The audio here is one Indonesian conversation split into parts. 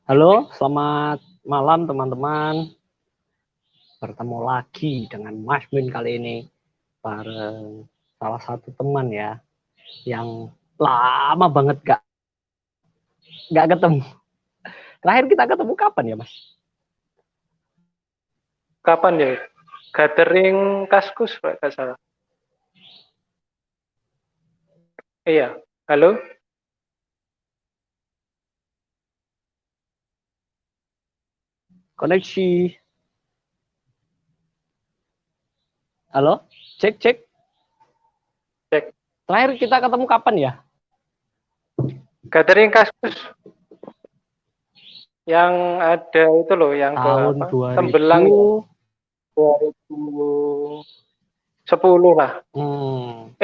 Halo, selamat malam teman-teman. Bertemu lagi dengan Mas Min kali ini bareng salah satu teman ya yang lama banget gak ketemu. Terakhir kita ketemu kapan ya Mas? Kapan ya? Gathering Kaskus, Pak, nggak salah. Iya, halo? Koneksi. Halo, cek cek. Cek. Terakhir kita ketemu kapan ya? Gathering Kaskus yang ada itu loh, yang ke Tahun apa? 2000. Tembelang ya, 2010 lah.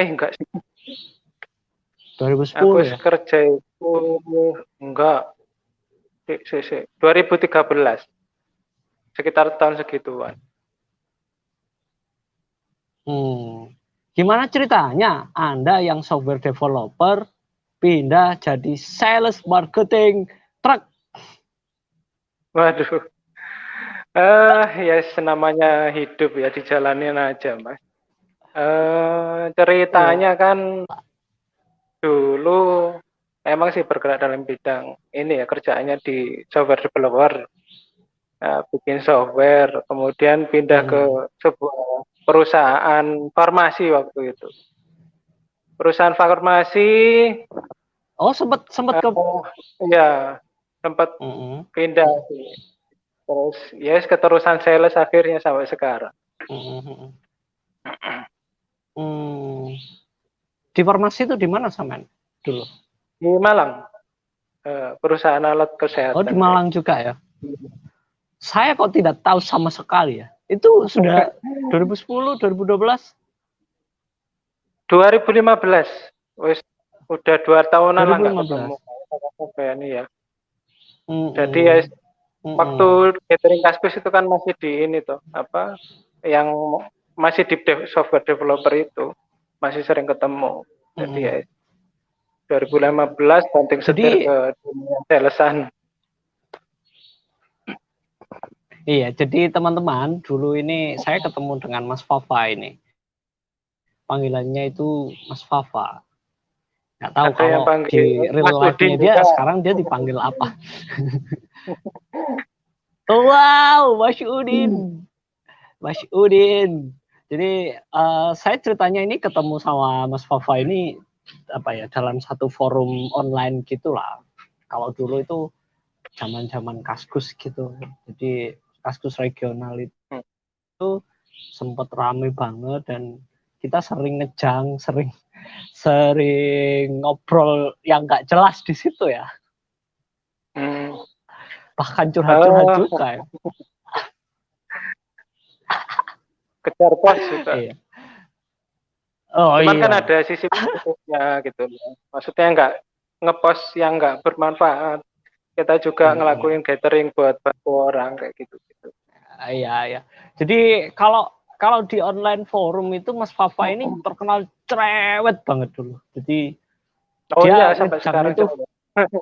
Enggak sih. 2010 Aku ya. kerja itu enggak. 2013. Sekitar tahun segituan. Gimana ceritanya Anda yang software developer pindah jadi sales marketing truk? Waduh. Ya senamanya hidup ya, dijalanin aja, Mas. Ceritanya kan dulu emang sih bergerak dalam bidang ini ya, kerjaannya di software developer, bikin software, kemudian pindah ke sebuah perusahaan farmasi waktu itu. Perusahaan farmasi, Oh, sempat ke ya sempat pindah sih. Terus ya keterusan sales akhirnya sampai sekarang. Di farmasi itu di mana Samen dulu? Di Malang, perusahaan alat Oh, di kesehatan. Malang juga ya. Saya kok tidak tahu sama sekali ya. Itu sudah 2010, 2012, 2015, wes udah 2 tahunan lah nggak 2015. ketemu ini ya. Mm, Jadi ya mm, mm, waktu mm, gathering Kaskus itu kan masih di ini tuh apa yang masih di software developer itu masih sering ketemu. Jadi ya mm. 2015 banting setir Jadi ke dunia salesan. iya, jadi teman-teman dulu ini saya ketemu dengan Mas Fafa ini. Panggilannya itu Mas Fafa. Nggak tahu Ada yang kalau panggil di real Mas Udin life-nya dia juga. sekarang dia dipanggil apa? Wow, Mas Udin. Mas Udin. Jadi saya ceritanya ini ketemu sama Mas Fafa ini apa ya dalam satu forum online gitulah. Kalau dulu itu zaman-zaman Kaskus gitu. Jadi Kaskus regional itu sempat rame banget dan kita sering ngejang, sering sering ngobrol yang nggak jelas di situ ya. Bahkan curhat-curhat juga ya. Kejar pos juga. Iya. Oh Cuman kan iya. ada sisi positifnya gitu. Maksudnya nggak ngepost yang nggak bermanfaat. Kita juga ngelakuin gathering buat bantu orang kayak gitu. Iya, iya. Jadi kalau kalau di online forum itu Mas Fafa ini terkenal cerewet banget dulu. Jadi Oh iya, dia sampai ngejang sekarang itu, coba.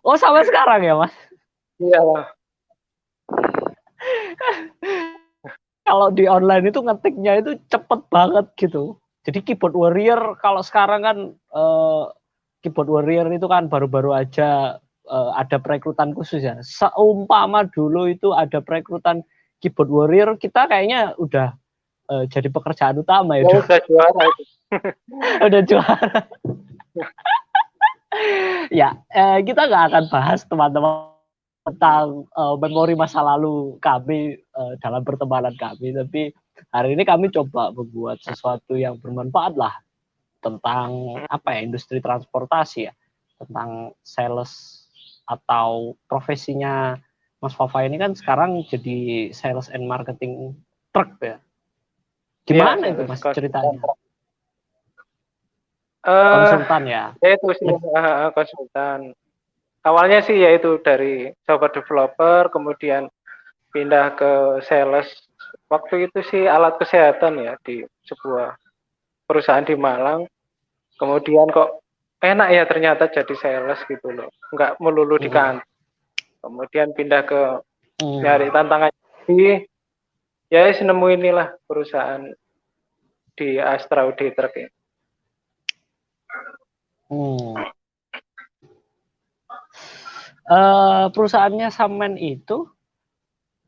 oh sampai sekarang ya Mas. Iya. Kalau di online itu ngetiknya itu cepet banget gitu. Jadi keyboard warrior kalau sekarang kan keyboard warrior itu kan baru-baru aja ada perekrutan khusus ya. Seumpama dulu itu ada perekrutan keyboard warrior, kita kayaknya udah jadi pekerjaan utama ya Ya dulu. udah juara itu. Udah juara. Ya, kita nggak akan bahas teman-teman tentang memori masa lalu kami dalam pertemanan kami, tapi hari ini kami coba membuat sesuatu yang bermanfaat lah tentang apa ya industri transportasi ya, tentang sales atau profesinya Mas Fafa ini kan sekarang jadi sales and marketing truk ya. Iya, Gimana itu sales Mas konsultan. ceritanya? Konsultan ya. Ya itu sih konsultan. Awalnya sih yaitu dari software developer, kemudian pindah ke sales. Waktu itu sih alat kesehatan ya di sebuah perusahaan di Malang. Kemudian kok enak ya ternyata jadi sales gitu loh. Nggak melulu di kantor. kemudian pindah ke nyari tantangan di ya nemu inilah perusahaan di Astra Auditor ini. Perusahaannya Samen itu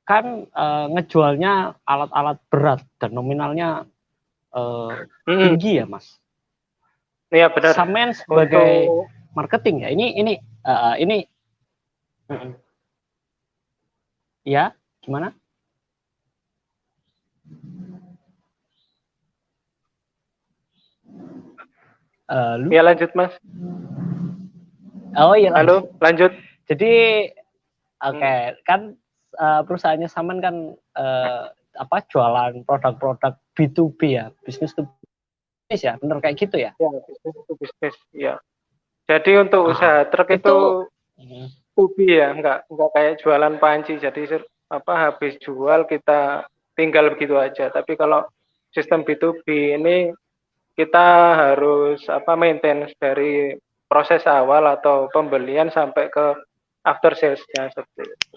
kan ngejualnya alat-alat berat dan nominalnya tinggi ya Mas. Iya benar. Samen sebagai marketing ya. Ini ya gimana? Ya lanjut Mas. Oh iya Halo, lanjut. Jadi kan perusahaannya Samen kan jualan produk-produk B2B ya, bisnis to bisnis ya, bener kayak gitu ya? Ya, bisnis to bisnis, ya. Jadi untuk usaha truk itu B2B ya, enggak kayak jualan panci. Jadi habis jual kita tinggal begitu aja. Tapi kalau sistem B2B ini kita harus maintenance dari proses awal atau pembelian sampai ke after sales-nya seperti itu.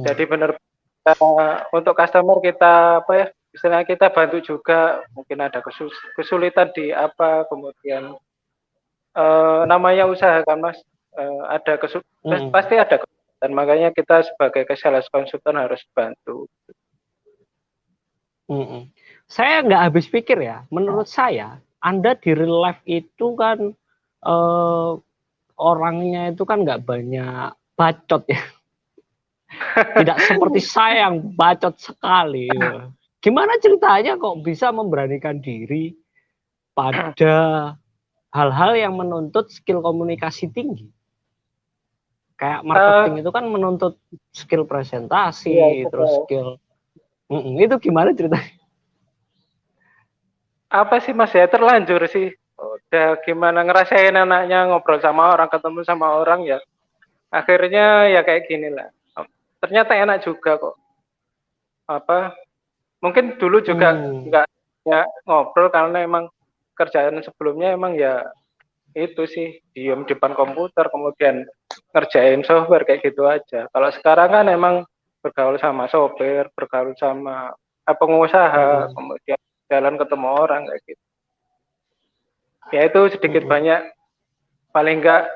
Jadi benar untuk customer kita istilahnya kita bantu juga, mungkin ada kesulitan di kemudian namanya usaha kan Mas, ada pasti ada dan makanya kita sebagai sales konsultan harus bantu. Saya nggak habis pikir ya, menurut saya Anda di real life itu kan orangnya itu kan nggak banyak bacot ya. Tidak seperti saya yang bacot sekali. Gimana ceritanya kok bisa memberanikan diri pada hal-hal yang menuntut skill komunikasi tinggi? Kayak marketing itu kan menuntut skill presentasi, terus skill. Itu gimana ceritanya? Apa sih Mas ya, terlanjur sih. Udah gimana ngerasain anaknya ngobrol sama orang, ketemu sama orang ya. Akhirnya ya kayak gini lah. Ternyata enak juga kok. Mungkin dulu juga nggak ya ngobrol karena emang kerjaan sebelumnya emang ya itu sih diem depan komputer kemudian ngerjain software kayak gitu aja. Kalau sekarang kan emang bergaul sama sopir, bergaul sama pengusaha, kemudian jalan ketemu orang kayak gitu. Ya itu sedikit banyak paling enggak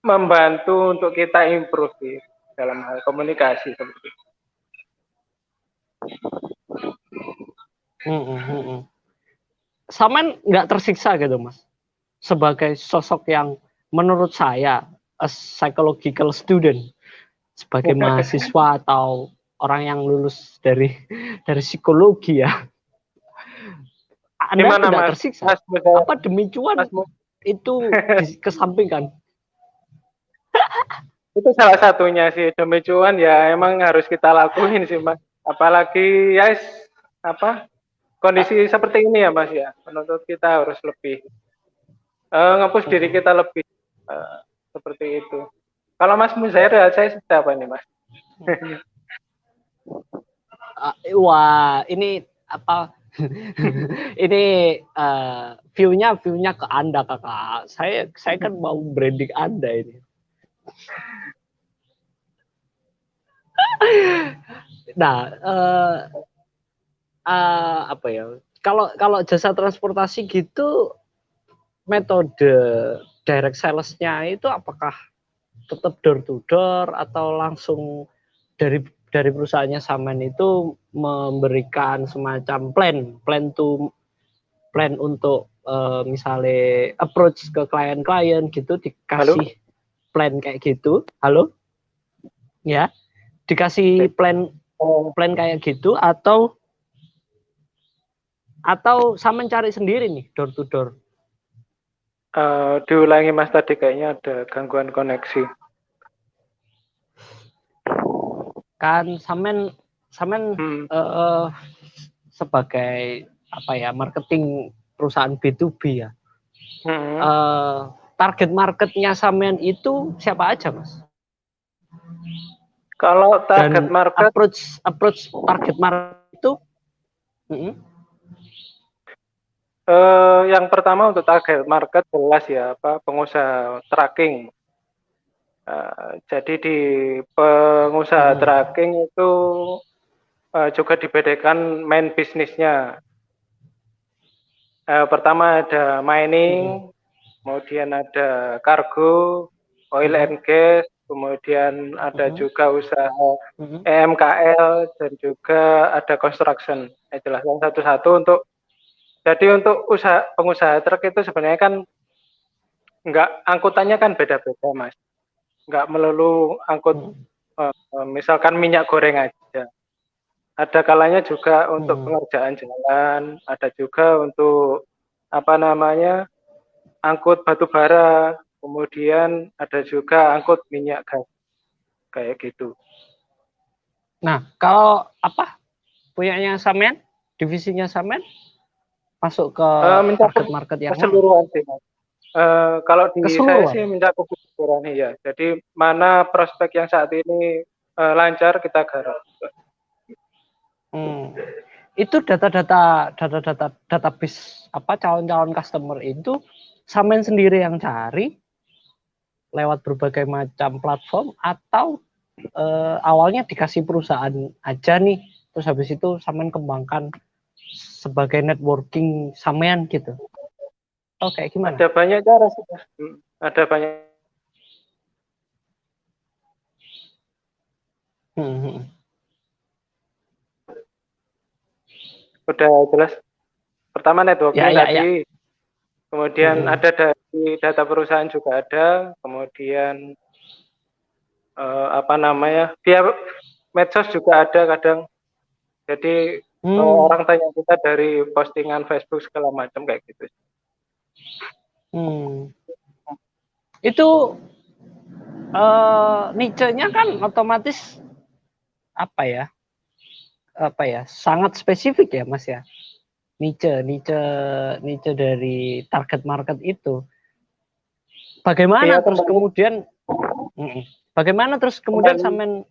membantu untuk kita improve dalam hal komunikasi seperti itu. Samen nggak tersiksa gitu Mas, sebagai sosok yang menurut saya a psychological student, sebagai mahasiswa atau orang yang lulus dari psikologi ya. Anda Gimana, tidak Mas? tersiksa? Mas, apa demi cuan itu dikesampingkan? Itu salah satunya sih, demi cuan ya emang harus kita lakuin sih Mas. Apalagi ya kondisi seperti ini ya Mas ya, menuntut kita harus lebih nge-push diri kita lebih seperti itu. Kalau Mas Muzair ya saya siapa nih Mas? Wah ini ini view-nya ke Anda kakak. Saya kan mau branding Anda ini. Nah, apa ya? Kalau jasa transportasi gitu, metode direct sales-nya itu apakah tetap door to door atau langsung dari perusahaannya Samen itu memberikan semacam plan untuk misalnya approach ke klien-klien gitu, dikasih plan kayak gitu. Halo? Ya, dikasih plan kayak gitu atau Samen cari sendiri nih door to door? Diulangi Mas, tadi kayaknya ada gangguan koneksi. Kan Samen sebagai marketing perusahaan B2B ya. Target marketnya Samen itu siapa aja Mas? Kalau target market approach target market itu Yang pertama untuk target market jelas ya, pengusaha tracking. Jadi di pengusaha tracking itu juga dibedakan main bisnisnya. Pertama ada mining, kemudian ada kargo, oil and gas, kemudian ada juga usaha EMKL, dan juga ada construction. Saya jelaskan satu-satu. Jadi untuk pengusaha truk itu sebenarnya kan angkutannya kan beda-beda, Mas. Nggak melulu angkut misalkan minyak goreng aja. Ada kalanya juga untuk pengerjaan jalan, ada juga untuk angkut batu bara, kemudian ada juga angkut minyak gas, kayak gitu. Nah, kalau punyanya Samen, divisinya Samen masuk ke target market yang keseluruhan sih, Mas. Kalau di saya sih mencakup keseluruhan ya. Jadi mana prospek yang saat ini lancar kita garap. Itu database calon-calon customer itu Samen sendiri yang cari lewat berbagai macam platform, atau awalnya dikasih perusahaan aja nih, terus habis itu Samen kembangkan sebagai networking Samen gitu? Kayak gimana? Ada banyak cara sih, ada banyak. Udah jelas. Pertama networking tadi, kemudian ada dari data perusahaan juga ada, kemudian via medsos juga ada kadang. Jadi orang tanya kita dari postingan Facebook segala macam kayak gitu. Itu niche-nya kan otomatis sangat spesifik ya, Mas ya. Niche dari target market itu. Bagaimana terus kemudian Samen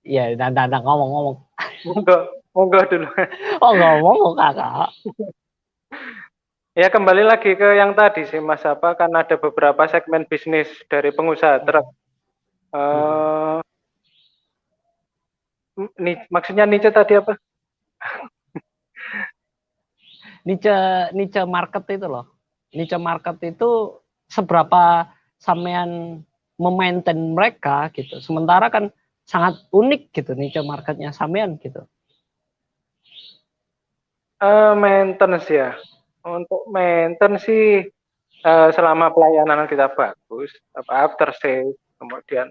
ya ngomong. Monggo dulu. Ngomong Kakak. Ya kembali lagi ke yang tadi sih, Mas, kan ada beberapa segmen bisnis dari pengusaha truk. Maksudnya niche tadi apa? niche market itu loh. Niche market itu seberapa Samean memaintain mereka gitu. Sementara kan sangat unik gitu niche marketnya Samean gitu. Maintenance ya. Untuk maintenance sih selama pelayanan kita bagus, after sales, kemudian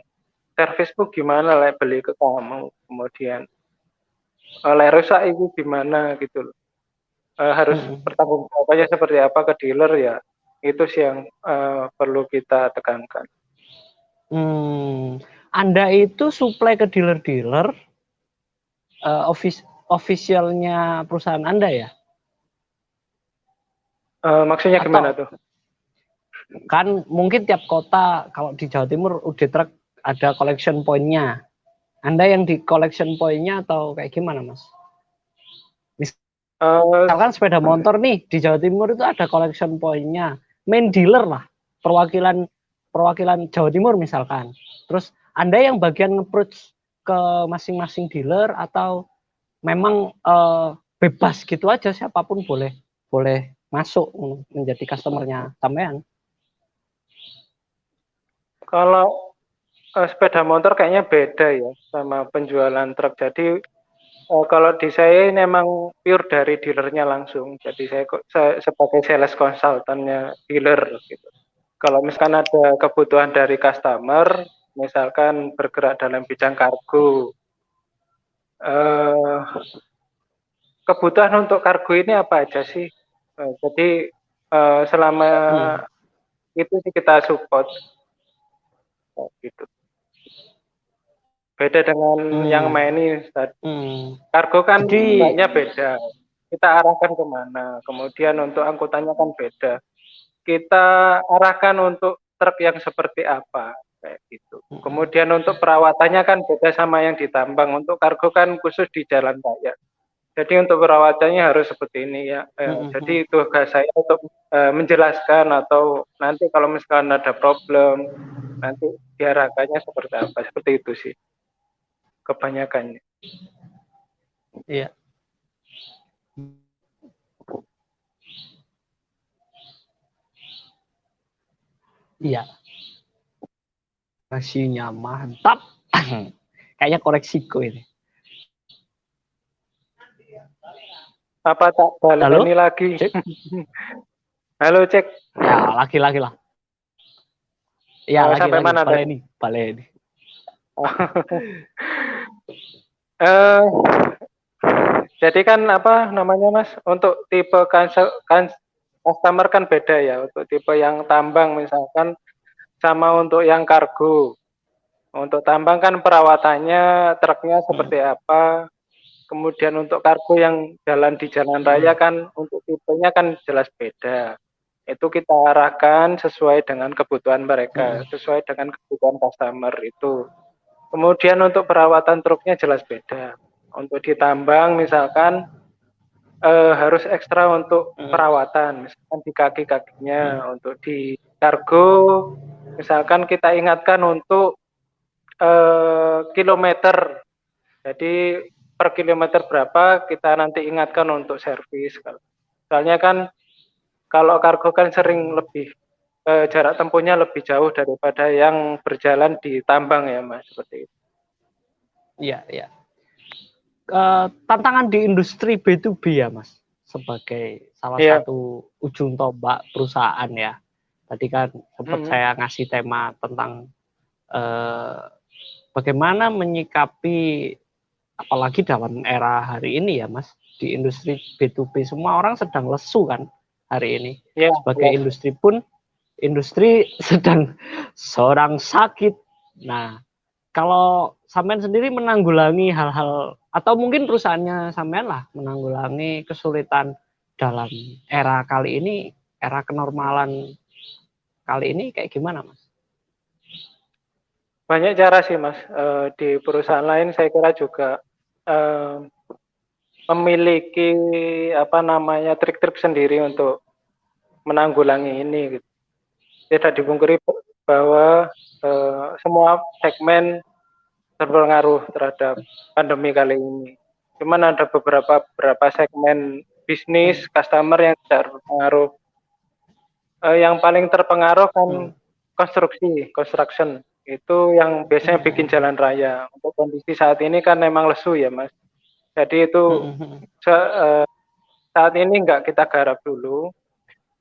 service pun gimana lah beli ke kamu, kemudian rusak itu gimana gitu loh. Harus bertanggung jawabnya seperti apa ke dealer ya. Itu sih yang perlu kita tekankan. Anda itu supply ke dealer-dealer officialnya perusahaan Anda ya? Maksudnya gimana tuh? Kan mungkin tiap kota, kalau di Jawa Timur UD Truck ada collection point-nya. Anda yang di collection point-nya atau kayak gimana, Mas? Misalkan sepeda motor nih di Jawa Timur itu ada collection point-nya, main dealer lah, perwakilan Jawa Timur misalkan. Terus Anda yang bagian nge-approach ke masing-masing dealer, atau memang bebas gitu aja, siapapun boleh masuk menjadi customernya sampean? Kalau sepeda motor kayaknya beda ya sama penjualan truk. Jadi kalau di saya ini memang pure dari dealernya langsung. Jadi saya sebagai sales konsultannya dealer gitu. Kalau misalkan ada kebutuhan dari customer, misalkan bergerak dalam bidang kargo, kebutuhan untuk kargo ini apa aja sih? Jadi selama itu sih kita support gitu. Beda dengan yang main tadi. Kargo kan banyak beda. Kita arahkan kemana. Kemudian untuk angkutannya kan beda. Kita arahkan untuk truk yang seperti apa, kayak gitu. Kemudian untuk perawatannya kan beda sama yang ditambang. Untuk kargo kan khusus di jalan raya. Jadi untuk perawatannya harus seperti ini ya. Jadi tugas saya untuk menjelaskan atau nanti kalau misalkan ada problem nanti diarahkannya seperti apa, seperti itu sih kebanyakannya. Iya. Iya. Nasinya mantap. Kayaknya koreksiku ini. Apa tak baleni lagi? Cek. Halo, cek. Ya, laki-laki lah. Ya, lagi sampai mana baleni. Jadi kan apa namanya Mas, untuk tipe customer kan beda ya, untuk tipe yang tambang misalkan sama untuk yang kargo. Untuk tambang kan perawatannya truknya seperti apa, kemudian untuk kargo yang jalan di jalan raya kan untuk tipenya kan jelas beda. Itu kita arahkan sesuai dengan kebutuhan mereka, sesuai dengan kebutuhan customer itu. Kemudian untuk perawatan truknya jelas beda. Untuk ditambang misalkan harus ekstra untuk perawatan, misalkan di kaki-kakinya. Untuk di kargo misalkan kita ingatkan untuk kilometer. Jadi per kilometer berapa kita nanti ingatkan untuk servis. Soalnya kan kalau kargo kan sering lebih jarak tempuhnya lebih jauh daripada yang berjalan di tambang ya Mas, seperti itu. Iya, iya. Tantangan di industri B2B ya Mas, sebagai salah satu ujung tombak perusahaan ya. Tadi kan sempat saya ngasih tema tentang bagaimana menyikapi, apalagi dalam era hari ini ya Mas, di industri B2B semua orang sedang lesu kan hari ini. Sebagai industri pun, industri sedang seorang sakit. Nah, kalau sampean sendiri menanggulangi hal-hal, atau mungkin perusahaannya sampean lah menanggulangi kesulitan dalam era kali ini, era kenormalan kali ini kayak gimana Mas? Banyak cara sih Mas. Di perusahaan lain saya kira juga memiliki apa namanya trik-trik sendiri untuk menanggulangi ini. Gitu. Tidak dipungkiri bahwa semua segmen terpengaruh terhadap pandemi kali ini. Cuman ada beberapa segmen bisnis, customer yang tidak terpengaruh. Yang paling terpengaruh kan construction. Itu yang biasanya bikin jalan raya. Untuk kondisi saat ini kan memang lesu ya Mas. Jadi itu saat ini enggak kita garap dulu.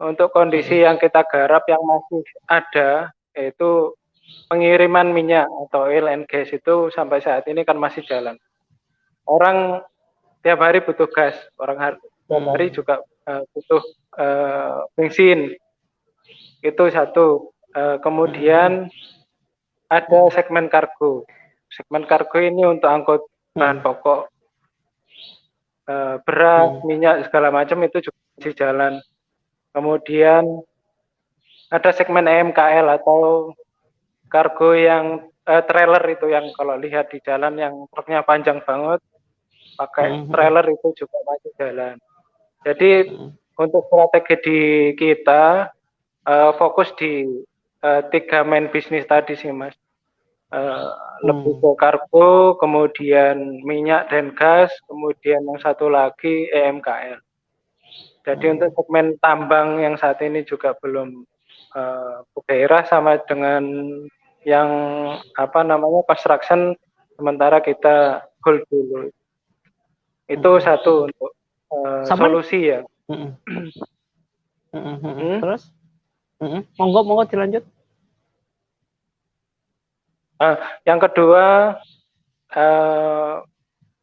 Untuk kondisi yang kita garap yang masih ada, yaitu pengiriman minyak atau oil and gas itu sampai saat ini kan masih jalan. Orang tiap hari butuh gas, tiap hari juga butuh bensin. Itu satu. Kemudian ada segmen kargo. Segmen kargo ini untuk angkut bahan pokok, beras, minyak segala macam itu juga masih jalan. Kemudian ada segmen EMKL atau kargo yang trailer itu yang kalau lihat di jalan yang truknya panjang banget, pakai trailer itu juga masih jalan. Jadi untuk strategi di kita fokus di 3 main bisnis tadi sih Mas. Lebih ke kargo, kemudian minyak dan gas, kemudian yang satu lagi EMKL. Jadi untuk segmen tambang yang saat ini juga belum bergairah sama dengan yang apa namanya construction, sementara kita hold dulu. Itu satu untuk solusi ya. Terus? Monggo dilanjut. Yang kedua,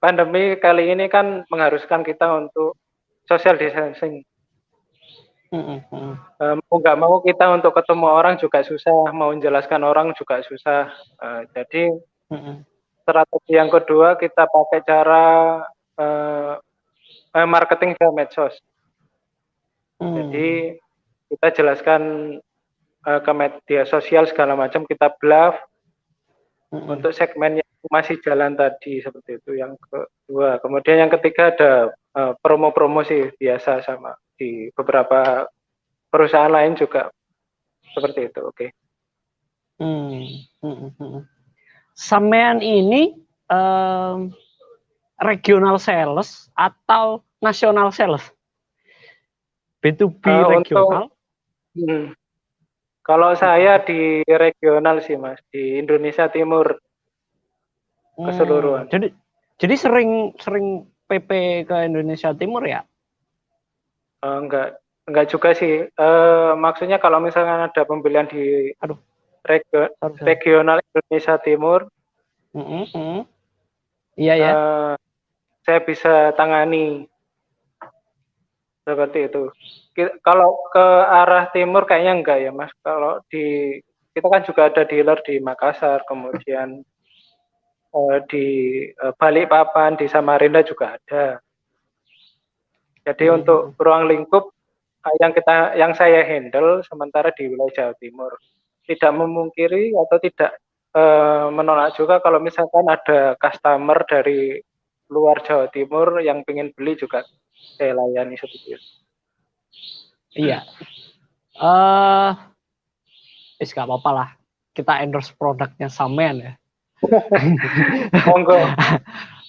pandemi kali ini kan mengharuskan kita untuk social distancing. Mau nggak mau kita untuk ketemu orang juga susah, mau menjelaskan orang juga susah. Jadi strategi yang kedua kita pakai cara marketing via medsos. Jadi kita jelaskan ke media sosial segala macam, kita bluff untuk segmen yang masih jalan tadi seperti itu yang kedua. Kemudian yang ketiga ada promo-promo sih biasa sama di beberapa perusahaan lain juga seperti itu. Oke. Sampean ini regional sales atau nasional sales? B2B regional? Kalau saya di regional sih Mas, di Indonesia Timur keseluruhan. Jadi sering PP ke Indonesia Timur ya? Enggak juga sih. Maksudnya kalau misalnya ada pembelian di regional Indonesia Timur, iya ya. Saya bisa tangani seperti itu. Kalau ke arah timur kayaknya enggak ya Mas. Kalau kita kan juga ada dealer di Makassar, kemudian di Balikpapan, di Samarinda juga ada. Jadi untuk ruang lingkup yang saya handle sementara di wilayah Jawa Timur, tidak memungkiri atau tidak menolak juga kalau misalkan ada customer dari luar Jawa Timur yang ingin beli juga saya layani seperti itu. Iya. Gak apa-apa lah. Kita endorse produknya sampean ya. Monggo.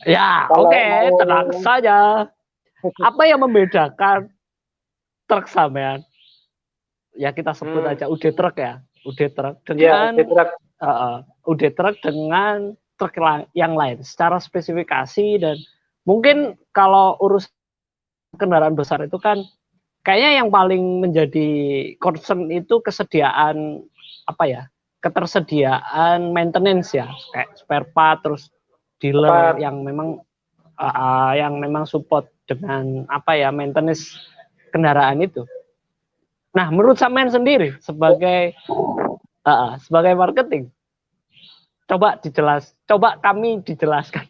Ya, oke, tenang saja. Apa yang membedakan truk sampean? Ya kita sebut aja UD Truk ya. UD Truk dengan UD Truk dengan truk yang lain secara spesifikasi. Dan mungkin kalau urus kendaraan besar itu kan kayaknya yang paling menjadi concern itu kesediaan ketersediaan maintenance ya, kayak spare part, terus dealer yang memang support dengan maintenance kendaraan itu. Nah, menurut sampean sendiri sebagai marketing, coba kami dijelaskan.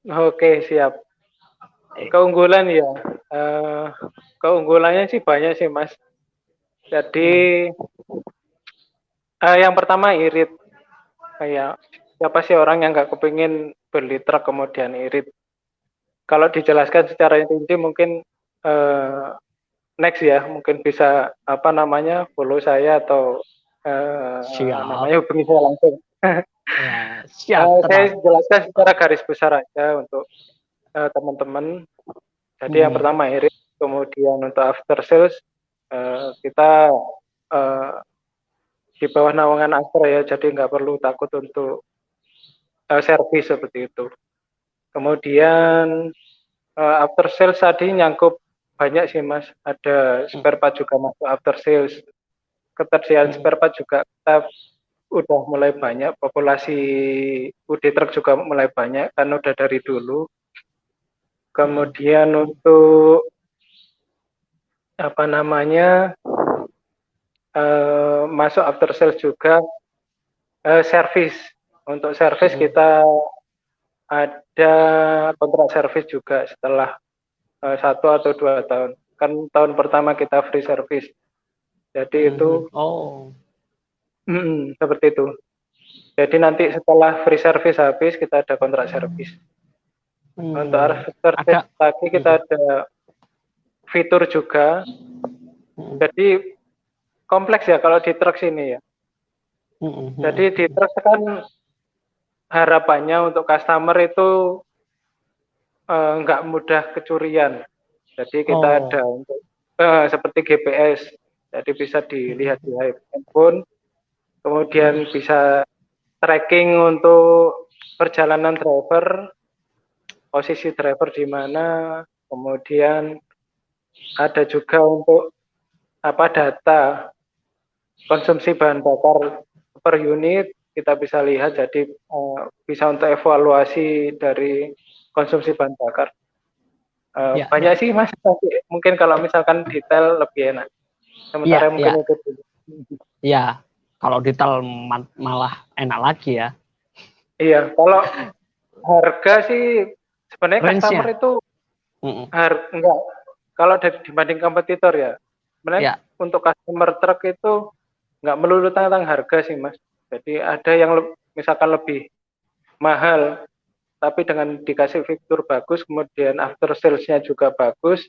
Oke, siap. Keunggulan ya, keunggulannya sih banyak sih Mas. Jadi yang pertama irit. Kayak siapa sih orang yang nggak kepingin beli truk kemudian irit? Kalau dijelaskan secara inti mungkin next ya, mungkin bisa follow saya atau hubungi saya langsung. Siap, saya jelaskan secara garis besar aja untuk teman-teman. Jadi yang pertama irit, kemudian untuk after sales kita di bawah naungan Astra ya, jadi nggak perlu takut untuk servis seperti itu. Kemudian after sales tadi nyangkup banyak sih Mas, ada spare part juga masuk after sales. Ketersediaan spare part juga kita udah mulai banyak, populasi UD Truk juga mulai banyak kan udah dari dulu. Kemudian untuk masuk after sales juga service. Untuk service kita ada kontrak service juga setelah 1 atau 2 tahun. Kan tahun pertama kita free service. Jadi itu seperti itu. Jadi nanti setelah free service habis kita ada kontrak service. Untuk after sales lagi kita ada fitur juga. Jadi kompleks ya kalau di truk sini ya. Jadi di truk kan harapannya untuk customer itu nggak mudah kecurian. Jadi kita ada untuk seperti GPS, jadi bisa dilihat di handphone. Kemudian bisa tracking untuk perjalanan driver, posisi driver di mana. Kemudian ada juga untuk data konsumsi bahan bakar per unit, kita bisa lihat, jadi bisa untuk evaluasi dari konsumsi bahan bakar. Banyak sih Mas, mungkin kalau misalkan detail lebih enak. Sementara mungkin itu. Iya, kalau detail malah enak lagi ya. Iya, kalau harga sih sebenarnya customer itu enggak. Kalau dibanding kompetitor ya, sebenarnya untuk customer truk itu nggak melulu tentang harga sih Mas. Jadi ada yang misalkan lebih mahal, tapi dengan dikasih fitur bagus, kemudian after sales-nya juga bagus,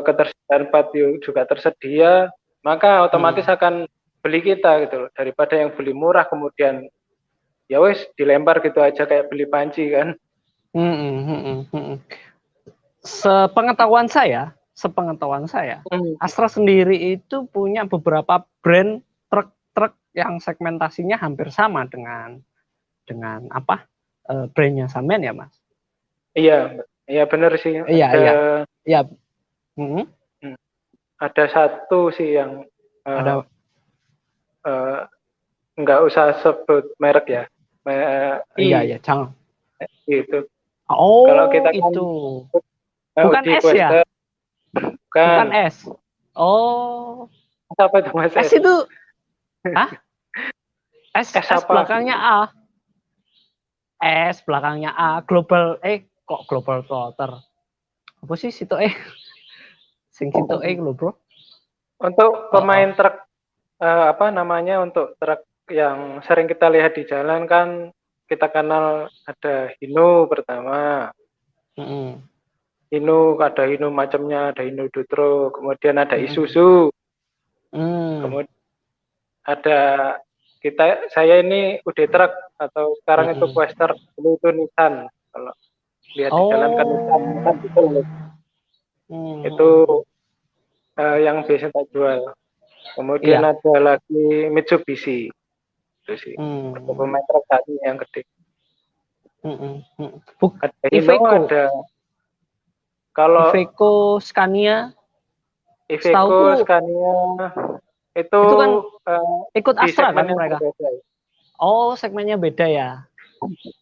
ketersediaan part juga tersedia, maka otomatis akan beli kita gitu loh, daripada yang beli murah kemudian ya wes dilempar gitu aja kayak beli panci kan. Sepengetahuan saya, Astra sendiri itu punya beberapa brand truk yang segmentasinya hampir sama dengan apa brandnya sampean ya Mas? Iya, iya benar sih. Iya. Ada satu sih yang ada nggak usah sebut merek ya. Iya, jangan. Gitu. Oh, kalau kita kan itu. Bukan Audi S ya? Quester, Bukan S. Oh. Apa itu Mas? S itu S apa? belakangnya A. S belakangnya A. Global kok Global Trotter? Apa sih situ sing situ lho, Bro? Untuk pemain truk apa namanya, untuk truk yang sering kita lihat di jalan kan kita kenal ada Hino pertama. Hino, ada Hino macamnya, ada Hino Dutro, kemudian ada Isuzu. Kemudian ada saya ini UD Truck atau sekarang itu Quester, dulu itu Nissan. Kalau lihat di jalan kan Nissan gitu loh. Itu yang biasa tak jual. Kemudian ada lagi Mitsubishi. Itu sih. Pemain truk saat ini yang gede. Ada Hino, ada kalau Iveco, Scania. Iveco, Scania itu kan ikut Astra kan mereka. Berbeda. Oh, segmennya beda ya?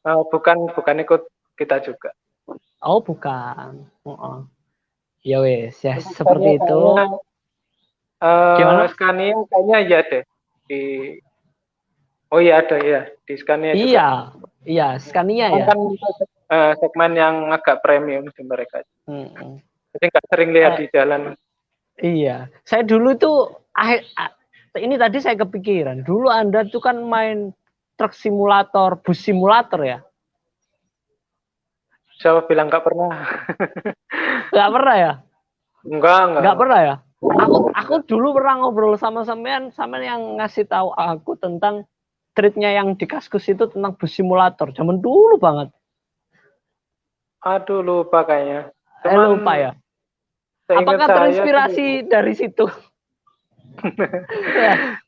Bukan ikut kita juga. Oh, bukan. Ya wes, ya seperti itu. Gimana? Scania kayaknya ya deh oh iya ada ya di Scania juga. Iya Scania ya. Kan segmen yang agak premium di mereka. Jadi nggak sering lihat di jalan. Iya, saya dulu tuh ini tadi saya kepikiran. Dulu Anda tuh kan main truk simulator, bus simulator ya? Siapa bilang nggak pernah? Nggak pernah ya? Nggak pernah ya? Aku dulu pernah ngobrol sama sampean yang ngasih tahu aku tentang treatnya yang di Kaskus itu tentang bus simulator. Zaman dulu banget. Aduh lupa kayaknya. Lupa ya? Apakah terinspirasi dari situ?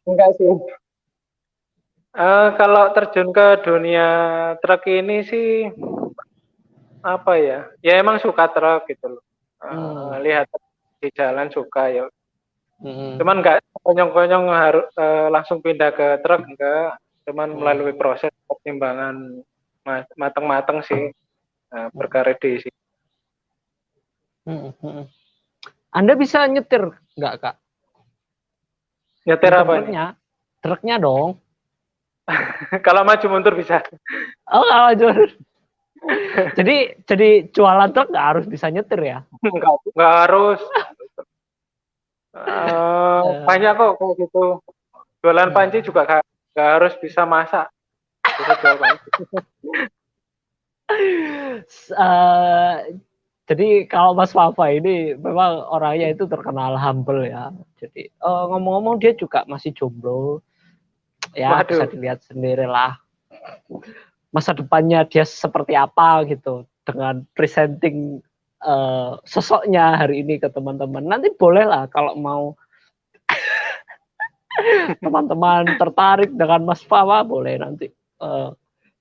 Enggak sih. Kalau terjun ke dunia truk ini sih apa ya? Ya emang suka truk gitu loh. Lihat di jalan suka ya. Cuman nggak konyong-konyong harus langsung pindah ke truk, enggak. Cuman melalui proses pertimbangan matang-matang sih perkara di sini. Anda bisa nyetir nggak Kak? Nyetir apa? Truknya dong. Kalau maju mundur bisa. Oh, kalau maju mundur. jadi jualan truk nggak harus bisa nyetir ya? Nggak harus. Banyak kok kayak gitu. Jualan panci juga nggak harus bisa masak. Bisa jual panci. Jadi kalau Mas Fafa ini memang orangnya itu terkenal humble ya. Jadi ngomong-ngomong dia juga masih jomblo. Ya bisa dilihat sendirilah masa depannya dia seperti apa gitu dengan presenting sosoknya hari ini ke teman-teman. Nanti bolehlah kalau mau teman-teman tertarik dengan Mas Fafa boleh nanti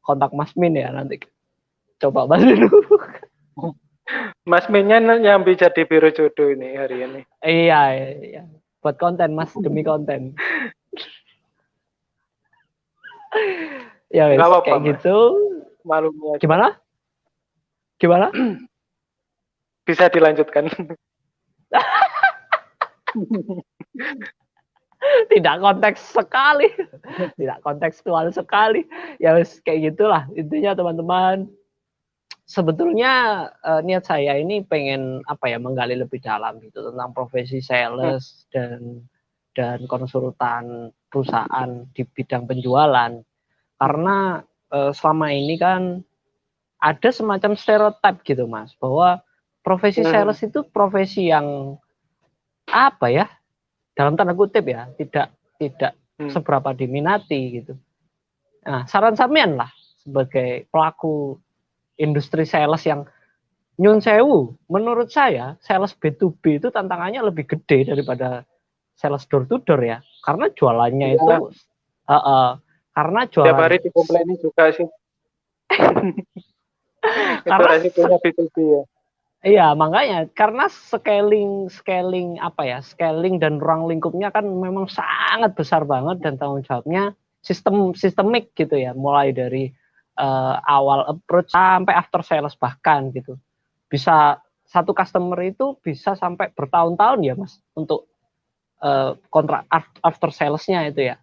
kontak Mas Min ya nanti. Coba Mas Min dulu. Mas Minnya nyambi jadi biro jodoh ini hari ini. Iya. Buat konten Mas, demi konten. Ya wes, kayak Mas. Gitu. Malunya. Gimana? Bisa dilanjutkan. Tidak konteks sekali. Tidak kontekstual sekali. Ya wes, kayak gitulah intinya teman-teman. Sebetulnya niat saya ini pengen menggali lebih dalam gitu tentang profesi sales dan konsultan perusahaan di bidang penjualan karena selama ini kan ada semacam stereotip gitu Mas, bahwa profesi sales itu profesi yang apa ya, dalam tanda kutip ya, tidak seberapa diminati gitu. Nah, saran sampean lah sebagai pelaku industri sales yang nyun sewu, menurut saya sales B2B itu tantangannya lebih gede daripada sales door to door ya, karena jualannya itu karena Tiap jualan hari dikomplaini juga sih. Itu karena resikonya B2B ya. iya, makanya karena scaling apa ya, scaling dan ruang lingkupnya kan memang sangat besar banget dan tanggung jawabnya sistemik gitu ya, mulai dari awal approach sampai after sales bahkan gitu. Bisa satu customer itu bisa sampai bertahun-tahun ya Mas untuk kontrak after salesnya itu ya.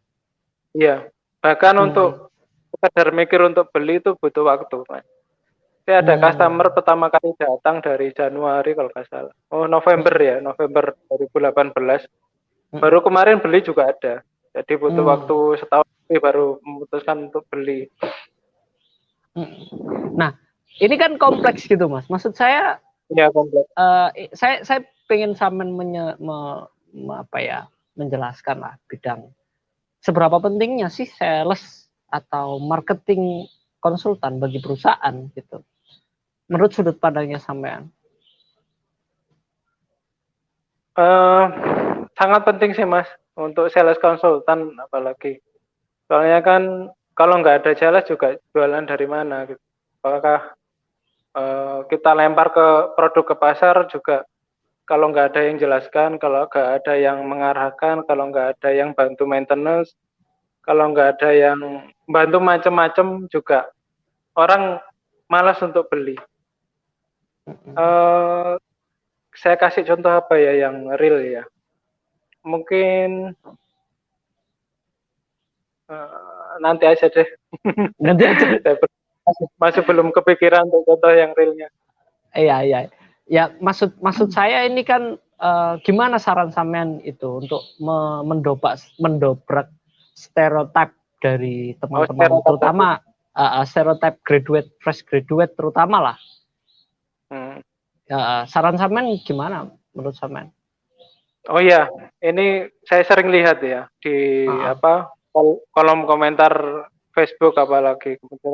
Iya, bahkan untuk sekedar mikir untuk beli itu butuh waktu, Mas. Saya ada customer pertama kali datang dari Januari kalau nggak salah. Oh, November 2018. Baru kemarin beli juga ada. Jadi butuh waktu setahun baru memutuskan untuk beli. Nah, ini kan kompleks gitu Mas. Maksud saya, ya kompleks. Saya pengen sampean menjelaskan lah bidang seberapa pentingnya sih sales atau marketing konsultan bagi perusahaan gitu. Menurut sudut pandangnya sampean. Sangat penting sih Mas untuk sales konsultan apalagi. Soalnya kan kalau nggak ada sales juga jualan dari mana gitu. Apakah kita lempar ke produk ke pasar juga kalau nggak ada yang jelaskan, kalau nggak ada yang mengarahkan, kalau nggak ada yang bantu maintenance, kalau nggak ada yang bantu macam-macam juga orang malas untuk beli. Saya kasih contoh apa ya yang real ya. Mungkin nanti aja deh. Nanti aja. masih belum kepikiran untuk contoh yang realnya. Iya. Ya maksud saya ini kan gimana saran sampean itu untuk mendobrak stereotip dari teman-teman terutama stereotip fresh graduate terutama lah. Saran sampean gimana menurut sampean? Oh iya, ini saya sering lihat ya di kolom komentar Facebook apalagi kemudian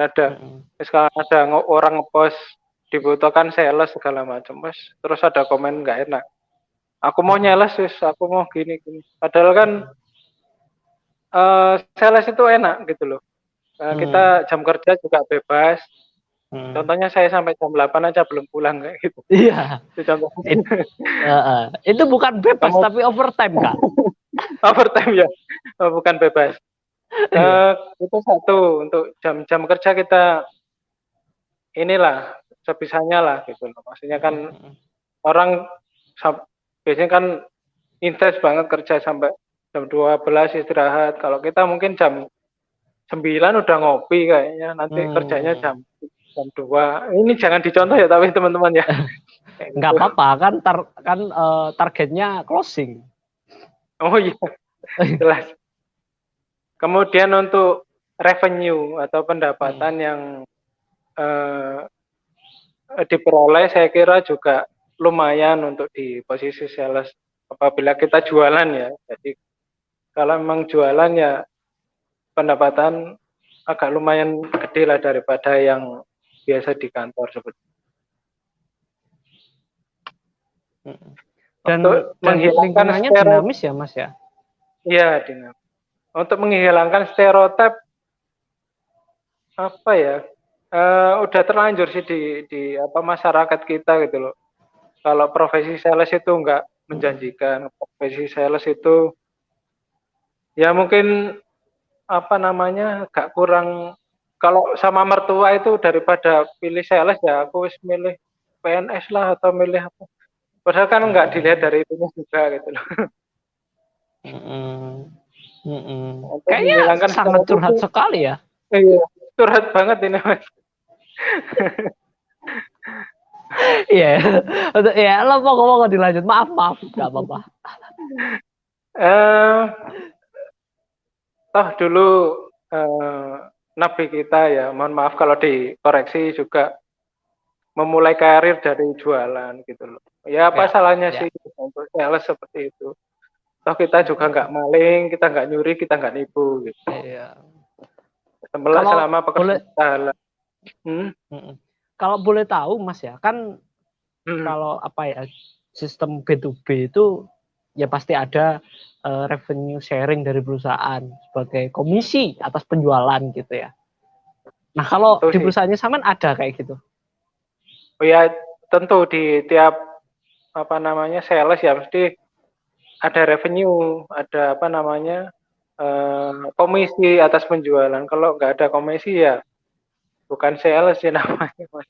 sekarang ada orang ngepost dibutuhkan sales segala macam, terus ada komen nggak enak. Aku mau nyales, aku mau gini. Padahal kan sales itu enak gitu loh. Kita jam kerja juga bebas. Contohnya saya sampai jam 8 aja belum pulang kayak gitu. Iya. Itu bukan bebas tapi overtime Kak. Overtime ya, bukan bebas. Itu satu untuk jam kerja kita inilah sebisanya lah gitu. Maksudnya kan orang biasanya kan intens banget kerja sampai jam 12 istirahat. Kalau kita mungkin jam 9 udah ngopi kayaknya, nanti kerjanya jam 2. Ini jangan dicontoh ya tapi teman-teman ya. Nggak apa-apa kan targetnya closing. Oh iya, jelas. Kemudian untuk revenue atau pendapatan yang diperoleh saya kira juga lumayan untuk di posisi sales apabila kita jualan ya. Jadi kalau memang jualan ya pendapatan agak lumayan gede lah daripada yang biasa di kantor seperti. Dan menghilangkan dinamis ya Mas ya. Iya, dinamis. Untuk menghilangkan stereotip apa ya? Udah terlanjur sih di masyarakat kita gitu loh. Kalau profesi sales itu enggak menjanjikan, profesi sales itu ya mungkin agak kurang. Kalau sama mertua itu daripada pilih sales ya aku milih PNS lah atau milih apa. Padahal kan enggak dilihat dari itu juga gitu loh. Kayaknya sangat curhat sekali ya. Iya, curhat banget ini Mas. Iya, ya lo mau dilanjut. Maaf, nggak apa-apa. Toh dulu nabi kita ya, mohon maaf kalau dikoreksi, juga memulai karir dari jualan gitu loh. Ya apa Ya, salahnya ya. sih untuk sales seperti itu? Toh kita juga nggak maling, kita nggak nyuri, kita nggak nipu gitu. Iya. Kalau Selama pekerjaan boleh, kita halal. Hmm? kalau boleh tahu Mas ya, kan Hmm. kalau apa ya, sistem B2B itu ya pasti ada revenue sharing dari perusahaan sebagai komisi atas penjualan gitu ya. Nah kalau Tentu di sih. perusahaannya Saman ada kayak gitu? Oh ya, tentu di tiap apa namanya sales ya mesti ada revenue, ada apa namanya komisi atas penjualan. Kalau nggak ada komisi ya bukan sales ya namanya, Mas.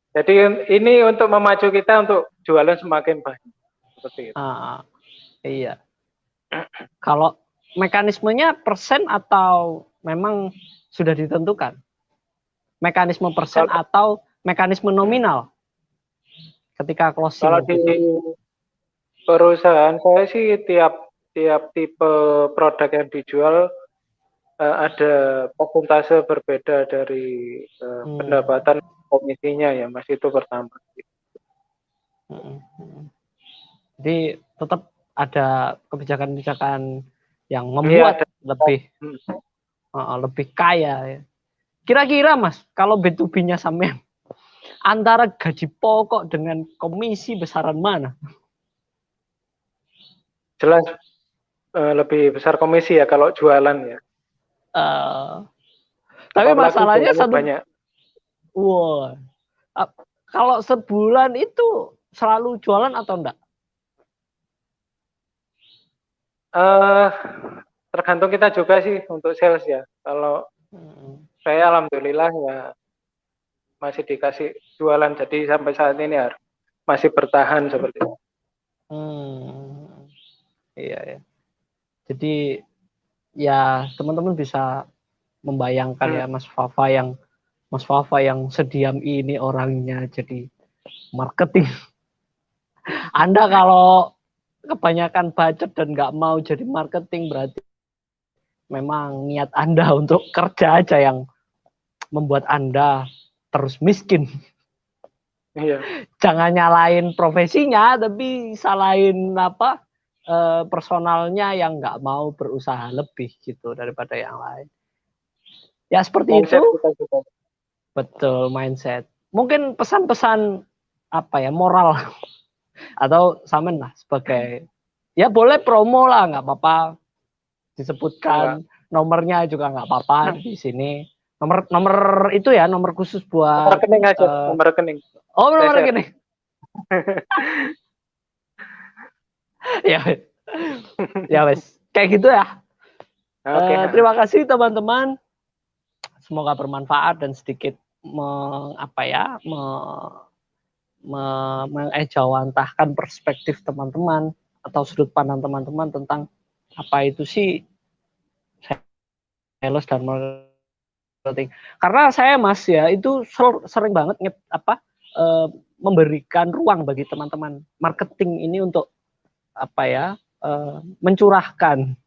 Jadi ini untuk memacu kita untuk jualan semakin banyak seperti itu. Iya. Kalau mekanismenya persen atau memang sudah ditentukan? Mekanisme persen Kalau atau mekanisme nominal ketika closing kalau di gitu? perusahaan saya sih tiap tiap tipe produk yang dijual ada persentase berbeda dari pendapatan komisinya ya, Mas, itu pertama. Jadi tetap ada kebijakan-kebijakan yang Iya, membuat ada. lebih kaya ya. Kira-kira Mas, kalau B2B-nya sampean antara gaji pokok dengan komisi besaran mana? Jelas lebih besar komisi ya kalau jualan ya. Tapi Apalagi masalahnya jualannya satu, banyak. wah, kalau sebulan itu selalu jualan atau enggak? Tergantung kita juga sih untuk sales ya. Kalau saya alhamdulillah ya masih dikasih jualan, jadi sampai saat ini masih bertahan seperti itu. Iya ya. Jadi ya teman-teman bisa membayangkan ya Mas Fafa yang sediam ini orangnya jadi marketing. Anda kalau kebanyakan bacot dan nggak mau jadi marketing berarti memang niat Anda untuk kerja aja yang membuat Anda terus miskin. Iya. Jangan nyalain profesinya, tapi salahin apa personalnya yang nggak mau berusaha lebih gitu daripada yang lain. Ya seperti itu. Mindset kita juga. Betul, mindset. Mungkin pesan-pesan apa ya, moral atau samen lah sebagai ya boleh promo lah, nggak apa-apa disebutkan nomornya juga nggak apa-apa di sini. Nomor itu ya, nomor khusus Nomor buat rekening aja, nomor rekening. nomor Saya rekening. Ya, ya wes. Kayak gitu ya. Oke. Terima kasih teman-teman. Semoga bermanfaat dan sedikit mengejawantahkan perspektif teman-teman atau sudut pandang teman-teman tentang apa itu sih sales dan marketing. Karena saya Mas ya itu sering banget memberikan ruang bagi teman-teman marketing ini untuk apa ya mencurahkan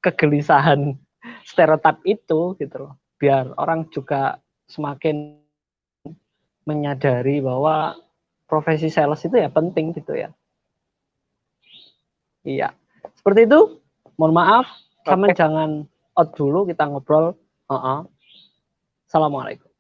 kegelisahan stereotip itu gitu loh, biar orang juga semakin menyadari bahwa profesi sales itu ya penting gitu ya. Iya, seperti itu. Mohon maaf, sama Oke. jangan out dulu, kita ngobrol. Assalamualaikum.